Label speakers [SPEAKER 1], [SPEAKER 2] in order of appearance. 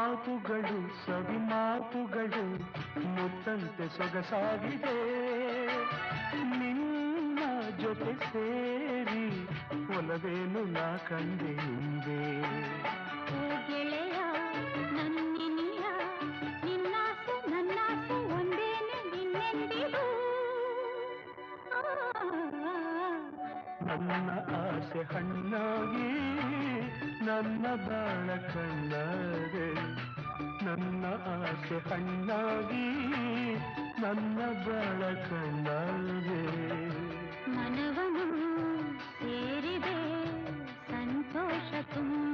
[SPEAKER 1] ಮಾತುಗಳು ಸವಿ ಮಾತುಗಳು ಮುತ್ತಂತೆ ಸೊಗಸಾಗಿದೆ ನಿನ್ನ ಜೊತೆ ಸೇರಿ ಒಲವೇನು ನಾ ಕಂಡೆ ಹಿಂದೆ
[SPEAKER 2] ಗೆಳೆಯ ನನ್ನಿನಿಯ ನಿನ್ನಾಸೆ ನನ್ನಾಸೆ ಒಂದೇನೆ ನಿನ್ನೆಂದಿಗೂ
[SPEAKER 1] ನನ್ನ ಆಸೆ ಹಣ್ಣಾಗಿ ನನ್ನ ಬಾಳ ಕಣ್ಣಾದೆ ನನ್ನ ಆಸೆ ಹಣ್ಣಾಗಿ ನನ್ನ ಬಾಳ ಕಣ್ಣಾದೆ
[SPEAKER 2] ಮನವನು ಸೇರಿದೆ ಸಂತೋಷ ತುಂಬ